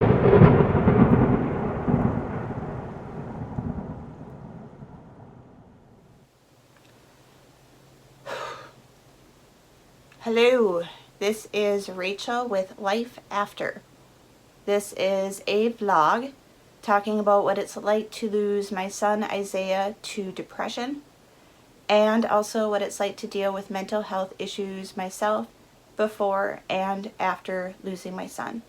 Hello, this is Rachel with Life After. This is a vlog talking about what it's like to lose my son Isaiah to depression, and also what it's like to deal with mental health issues myself before and after losing my son.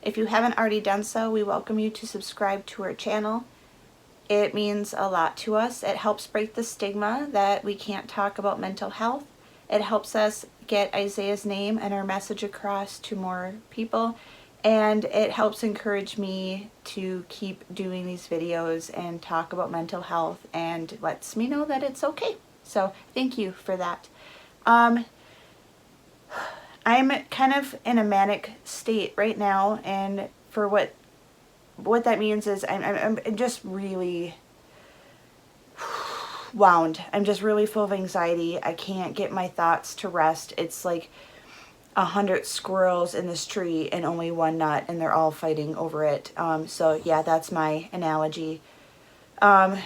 If you haven't already done so, we welcome you to subscribe to our channel. It means a lot to us. It helps break the stigma that we can't talk about mental health. It helps us get Isaiah's name and our message across to more people. And it helps encourage me to keep doing these videos and talk about mental health, and lets me know that it's okay. So thank you for that. I'm kind of in a manic state right now, and for what that means is I'm just really wound. I'm just really full of anxiety. I can't get my thoughts to rest. It's like 100 squirrels in this tree and only one nut, and they're all fighting over it. So yeah, that's my analogy. I'm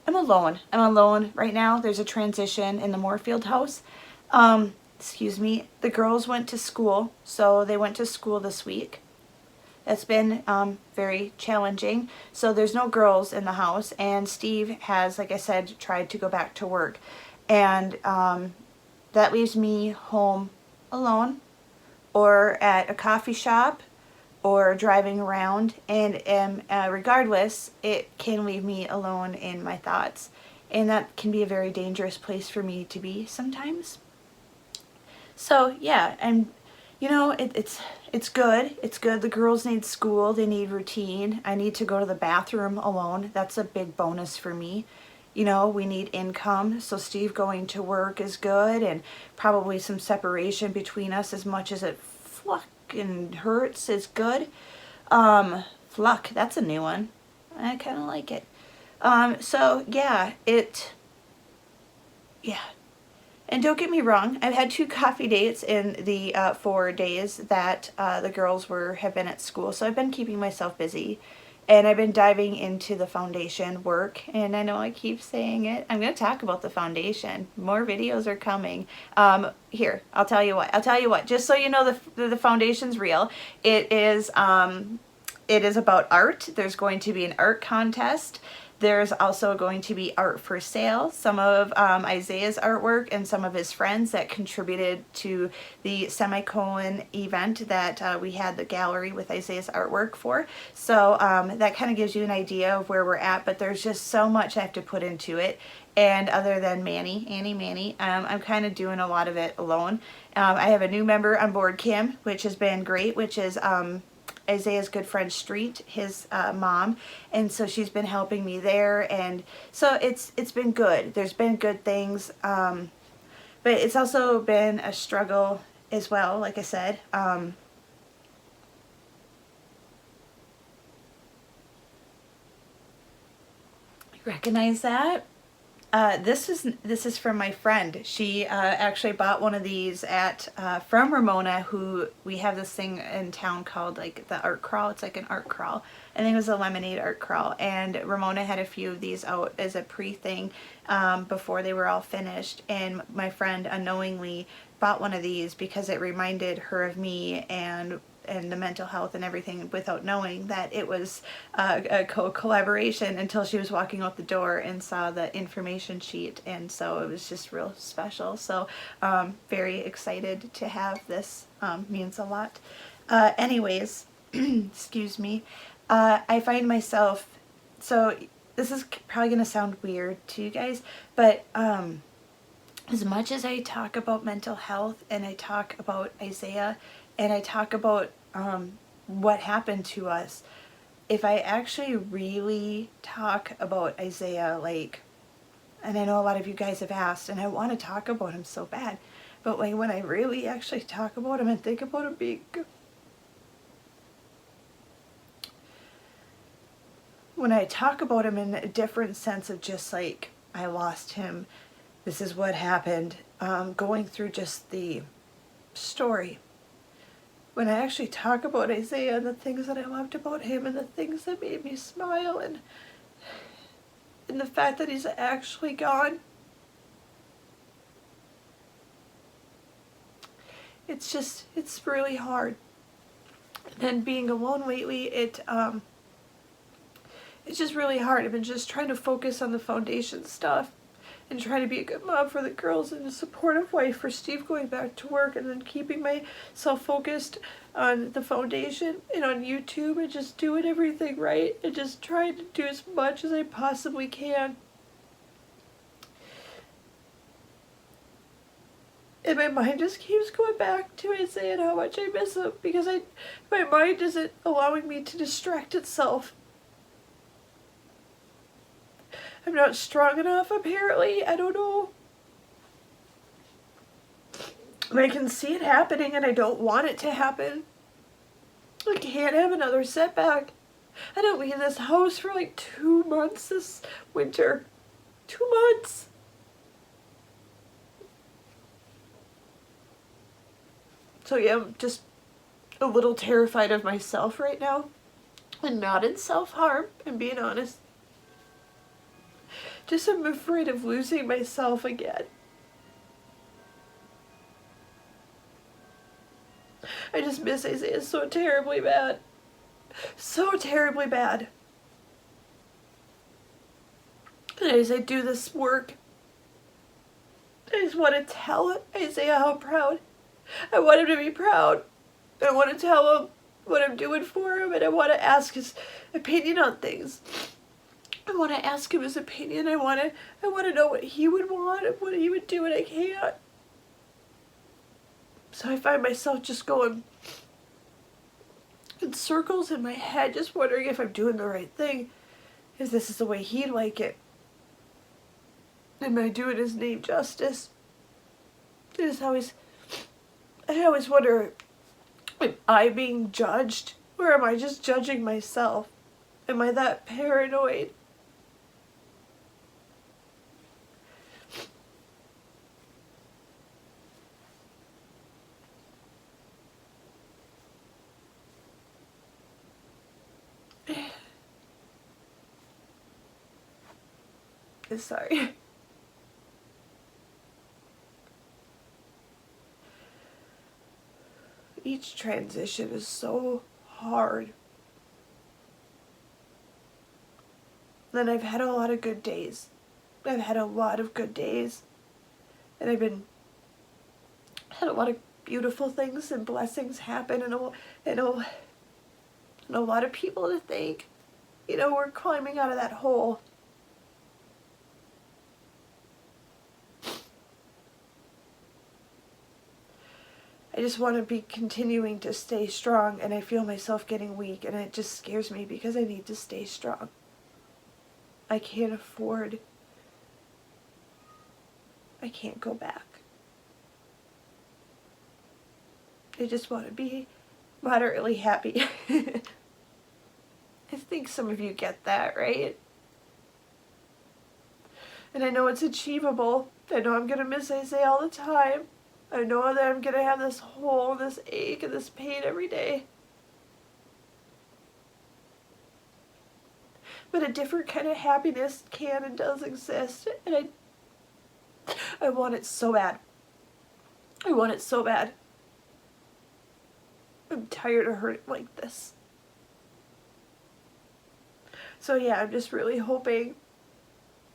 alone. I'm alone right now. There's a transition in the Moorefield house. Excuse me. The girls went to school, so they went to school this week. It's been very challenging. So there's no girls in the house, and Steve has, like I said, tried to go back to work. And that leaves me home alone, or at a coffee shop, or driving around. And regardless, it can leave me alone in my thoughts. And that can be a very dangerous place for me to be sometimes. So yeah, it's good. It's good. The girls need school. They need routine. I need to go to the bathroom alone. That's a big bonus for me. We need income. So Steve going to work is good, and probably some separation between us, as much as it fucking hurts, is good. Fluck, that's a new one. I kind of like it. So yeah, yeah. And don't get me wrong, I've had 2 coffee dates in the 4 days that the girls have been at school. So I've been keeping myself busy, and I've been diving into the foundation work. And I know I keep saying it. I'm going to talk about the foundation. More videos are coming. Here, I'll tell you what. Just so you know, the foundation's real. It is about art. There's going to be an art contest. There's also going to be art for sale, some of Isaiah's artwork and some of his friends that contributed to the semicolon event that we had the gallery with Isaiah's artwork for. So that kind of gives you an idea of where we're at, but there's just so much I have to put into it. And other than Annie Manny, I'm kind of doing a lot of it alone. I have a new member on board, Kim, which has been great, which is Isaiah's good friend Street, his mom, and so she's been helping me there, and so it's been good. There's been good things, but it's also been a struggle as well. Like I said, you recognize that? This is from my friend. She actually bought one of these at from Ramona, who we have this thing in town called like the art crawl. It's like an art crawl. I think it was a lemonade art crawl, and Ramona had a few of these out as a pre-thing before they were all finished, and my friend unknowingly bought one of these because it reminded her of me and the mental health and everything, without knowing that it was a collaboration, until she was walking out the door and saw the information sheet, and so it was just real special. So very excited to have this. Means a lot. Anyways, excuse me. I find myself, so this is probably going to sound weird to you guys, but as much as I talk about mental health, and I talk about Isaiah, and I talk about what happened to us, if I actually really talk about Isaiah, like, and I know a lot of you guys have asked, and I want to talk about him so bad, but like when I really actually talk about him and think about him being good, when I talk about him in a different sense of just like, I lost him, this is what happened, going through just the story, when I actually talk about Isaiah and the things that I loved about him and the things that made me smile and the fact that he's actually gone, it's really hard. And being alone lately, it's just really hard. I've been just trying to focus on the foundation stuff and trying to be a good mom for the girls and a supportive wife for Steve going back to work, and then keeping myself focused on the foundation and on YouTube and just doing everything right and just trying to do as much as I possibly can. And my mind just keeps going back to Isaiah and how much I miss him, because my mind isn't allowing me to distract itself. I'm not strong enough, apparently. I don't know. And I can see it happening, and I don't want it to happen. I can't have another setback. I didn't leave this house for like 2 months this winter. 2 months. So yeah, I'm just a little terrified of myself right now. And not in self-harm, I'm being honest. Just I'm afraid of losing myself again. I just miss Isaiah so terribly bad. So terribly bad. And as I do this work, I just want to tell Isaiah how proud. I want him to be proud. I want to tell him what I'm doing for him, and I want to ask his opinion on things. I want to ask him his opinion. I want to know what he would want and what he would do, and I can't. So I find myself just going in circles in my head, just wondering if I'm doing the right thing, if this is the way he'd like it. Am I doing his name justice? I always wonder, am I being judged, or am I just judging myself? Am I that paranoid? Sorry. Each transition is so hard. Then I've had a lot of good days. I've had a lot of good days. And had a lot of beautiful things and blessings happen, and a lot of people to thank. You know, we're climbing out of that hole. I just want to be continuing to stay strong, and I feel myself getting weak, and it just scares me because I need to stay strong. I can't go back. I just want to be moderately happy. I think some of you get that, right? And I know it's achievable. I know I'm going to miss Isaiah all the time. I know that I'm going to have this hole, this ache, and this pain every day. But a different kind of happiness can and does exist. And I want it so bad. I want it so bad. I'm tired of hurting like this. So yeah, I'm just really hoping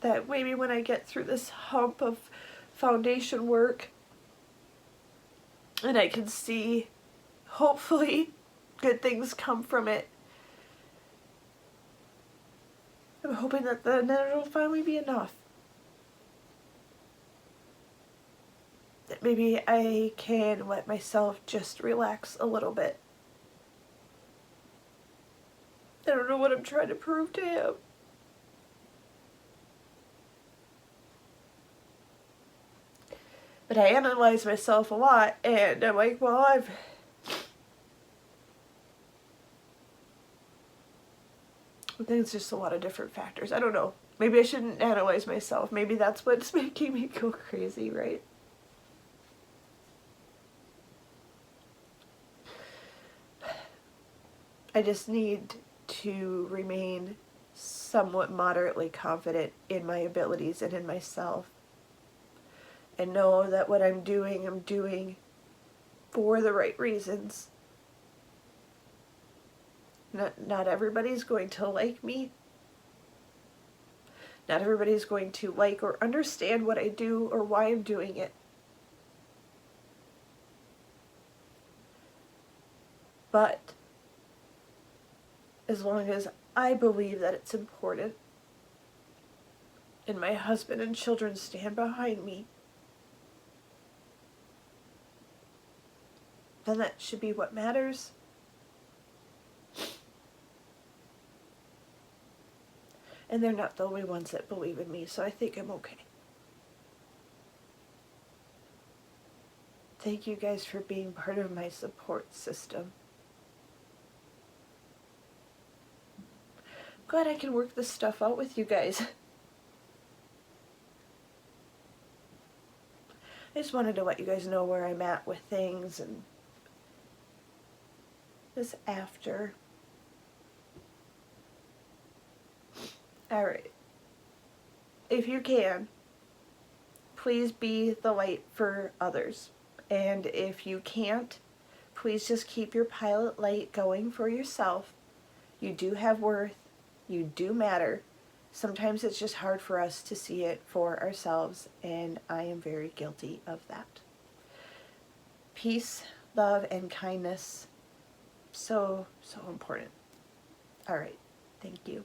that maybe when I get through this hump of foundation work, and I can see, hopefully, good things come from it. I'm hoping that then it'll finally be enough. That maybe I can let myself just relax a little bit. I don't know what I'm trying to prove to him. But I analyze myself a lot, and I'm like, well, I think it's just a lot of different factors. I don't know. Maybe I shouldn't analyze myself. Maybe that's what's making me go crazy, right? I just need to remain somewhat moderately confident in my abilities and in myself. And know that what I'm doing for the right reasons. Not everybody's going to like me. Not everybody's going to like or understand what I do or why I'm doing it. But as long as I believe that it's important, and my husband and children stand behind me, then that should be what matters. And they're not the only ones that believe in me, so I think I'm okay. Thank you guys for being part of my support system. Glad I can work this stuff out with you guys. I just wanted to let you guys know where I'm at with things and this after. Alright. If you can, please be the light for others. And if you can't, please just keep your pilot light going for yourself. You do have worth. You do matter. Sometimes it's just hard for us to see it for ourselves, and I am very guilty of that. Peace, love, and kindness. So important. All right. Thank you.